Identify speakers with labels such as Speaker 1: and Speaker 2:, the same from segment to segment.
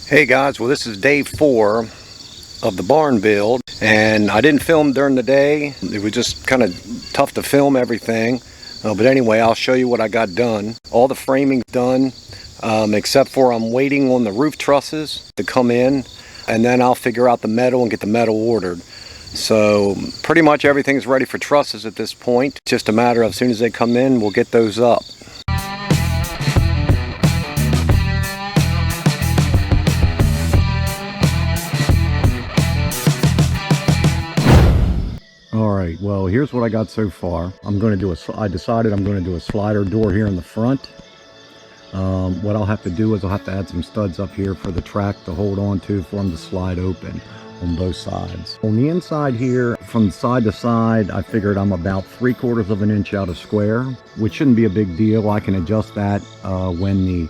Speaker 1: Hey guys, well this is day 4 of the barn build, and I didn't film during the day. It was just kind of tough to film everything, but anyway, I'll show you what I got done. All the framing's done, except for I'm waiting on the roof trusses to come in, and then I'll figure out the metal and get the metal ordered. So pretty much everything's ready for trusses at this point. Just a matter of as soon as they come in, we'll get those up. Alright, well here's what I got so far. I decided I'm going to do a slider door here in the front. What I'll have to do is I'll have to add some studs up here for the track to hold on to for them to slide open on both sides. On the inside here, from side to side, I figured I'm about 3/4 of an inch out of square, which shouldn't be a big deal. I can adjust that when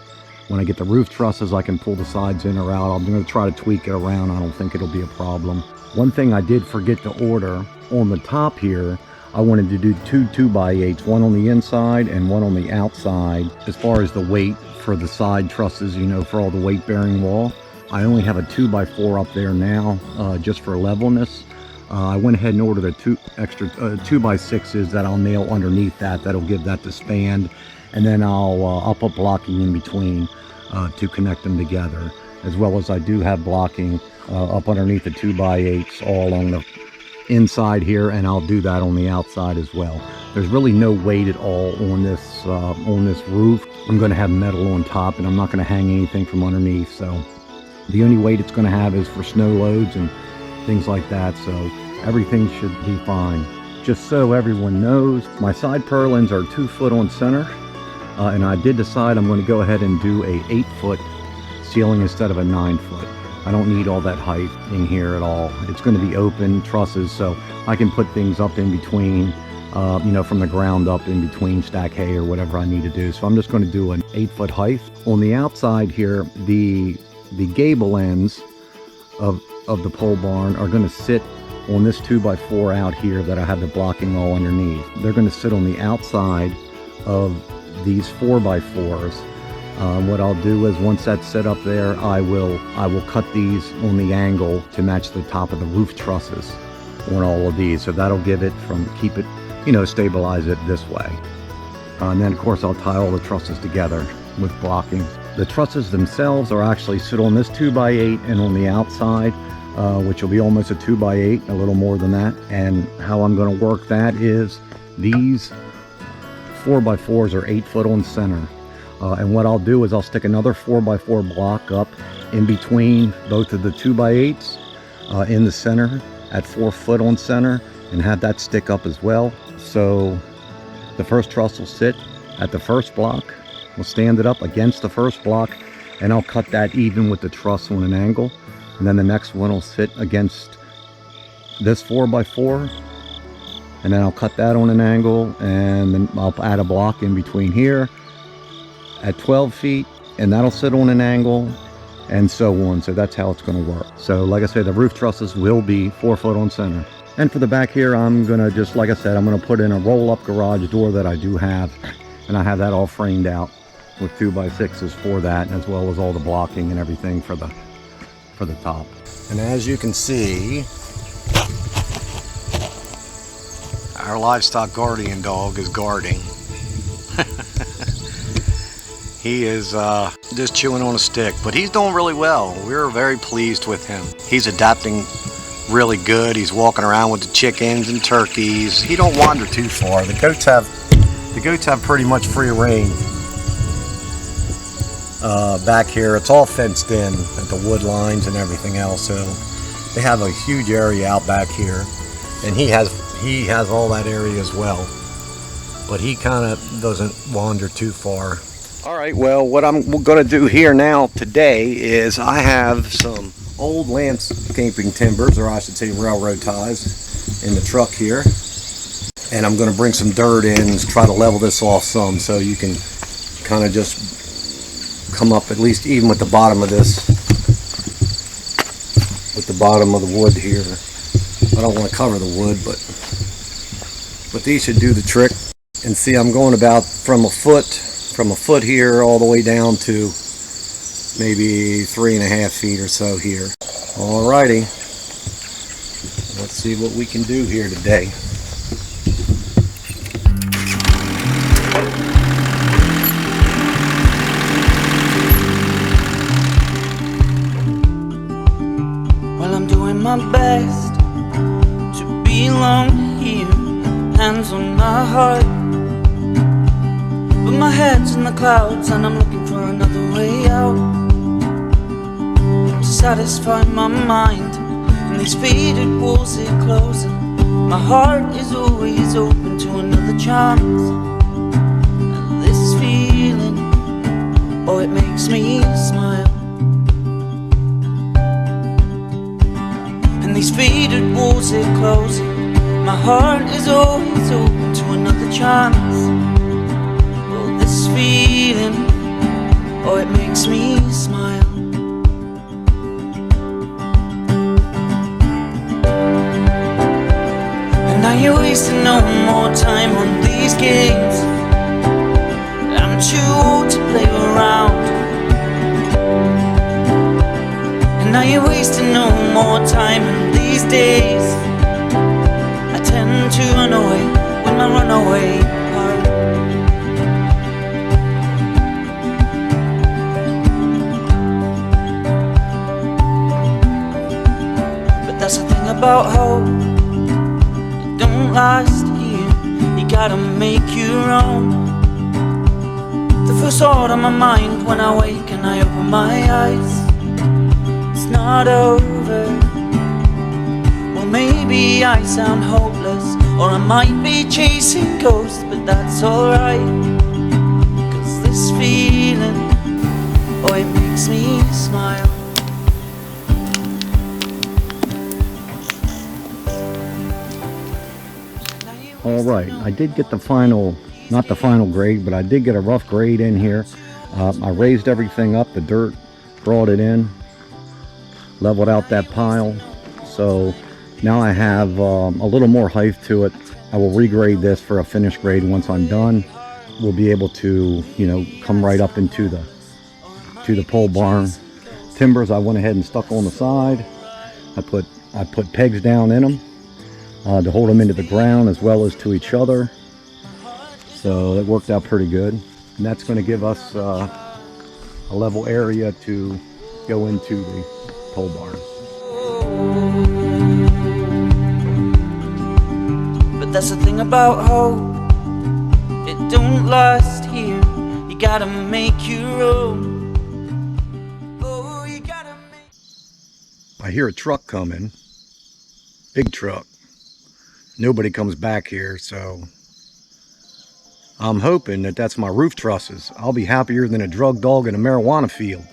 Speaker 1: I get the roof trusses. I can pull the sides in or out. I'm going to try to tweak it around. I don't think it'll be a problem. One thing I did forget to order, on the top here, I wanted to do two 2x8s, one on the inside and one on the outside. As far as the weight for the side trusses, you know, for all the weight bearing wall, I only have a 2x4 up there now, just for levelness. I went ahead and ordered a extra 2x6s that I'll nail underneath that. That'll give that the span, and then I'll put blocking in between to connect them together, as well as I do have blocking up underneath the 2x8s all on the inside here, and I'll do that on the outside as well. There's really no weight at all on this roof. I'm going to have metal on top, and I'm not going to hang anything from underneath, so the only weight it's going to have is for snow loads and things like that, so everything should be fine. Just so everyone knows, my side purlins are 2 foot on center, and I did decide I'm going to go ahead and do a 8-foot ceiling instead of a 9-foot. I don't need all that height in here at all. It's going to be open trusses, so I can put things up in between, you know, from the ground up in between, stack hay or whatever I need to do. So I'm just going to do an 8-foot height. On the outside here, the gable ends of the pole barn are going to sit on this 2x4 out here that I have the blocking all underneath. They're going to sit on the outside of these 4x4s. What I'll do is once that's set up there, I will cut these on the angle to match the top of the roof trusses on all of these. So that'll keep it, you know, stabilize it this way. And then of course I'll tie all the trusses together with blocking. The trusses themselves are actually sit on this 2x8 and on the outside, which will be almost a 2x8, a little more than that. And how I'm going to work that is these 4x4s are 8 foot on center. And what I'll do is I'll stick another 4x4 block up in between both of the 2x8s in the center at 4 foot on center, and have that stick up as well. So the first truss will sit at the first block. We'll stand it up against the first block, and I'll cut that even with the truss on an angle. And then the next one will sit against this 4x4, and then I'll cut that on an angle, and then I'll add a block in between here at 12 feet, and that'll sit on an angle, and so on. So that's how it's going to work. So like I said, the roof trusses will be 4 foot on center. And for the back here, I'm going to just, like I said, I'm going to put in a roll-up garage door that I do have, and I have that all framed out with 2x6s for that, as well as all the blocking and everything for the top. And as you can see, our livestock guardian dog is guarding. He is just chewing on a stick, but he's doing really well. We're very pleased with him. He's adapting really good. He's walking around with the chickens and turkeys. He don't wander too far. The goats have pretty much free reign back here. It's all fenced in at the wood lines and everything else, so they have a huge area out back here, and he has all that area as well, but he kind of doesn't wander too far. Alright, well, what I'm going to do here now today is I have some old landscaping timbers, or I should say railroad ties, in the truck here, and I'm going to bring some dirt in and try to level this off some, so you can kind of just come up at least even with the bottom of this, with the bottom of the wood here. I don't want to cover the wood, but these should do the trick. And see, I'm going about from a foot here all the way down to maybe 3.5 feet or so here. Alrighty, let's see what we can do here today.
Speaker 2: Well, I'm doing my best to belong here, hands on my heart, but my head's in the clouds and I'm looking for another way out to satisfy my mind. And these faded walls are closing. My heart is always open to another chance. And this feeling, oh, it makes me smile. And these faded walls are closing. My heart is always open to another chance. Oh, this feeling, oh, it makes me smile. Now you're wasting no more time on these games. I'm too old to play around. And now you're wasting no more time in these days. I tend to run away with my runaway heart. But that's the thing about hope, don't last here, you gotta make your own. The first thought on my mind when I wake and I open my eyes, it's not over. Well, maybe I sound hopeless, or I might be chasing ghosts, but that's alright, 'cause this feeling, oh, it makes me smile.
Speaker 1: Alright, I did get the final, not the final grade, but I did get a rough grade in here. I raised everything up, the dirt, brought it in, leveled out that pile. So now I have a little more height to it. I will regrade this for a finished grade once I'm done. We'll be able to, you know, come right up into the pole barn. Timbers I went ahead and stuck on the side. I put pegs down in them to hold them into the ground as well as to each other. So that worked out pretty good. And that's going to give us a level area to go into the pole barn.
Speaker 2: But that's the thing about hope, it don't last here, you gotta make your own. Oh, you gotta make...
Speaker 1: I hear a truck coming, big truck. Nobody comes back here, so I'm hoping that that's my roof trusses. I'll be happier than a drug dog in a marijuana field.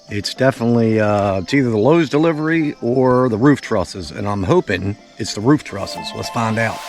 Speaker 1: It's definitely, it's either the Lowe's delivery or the roof trusses, and I'm hoping it's the roof trusses. Let's find out.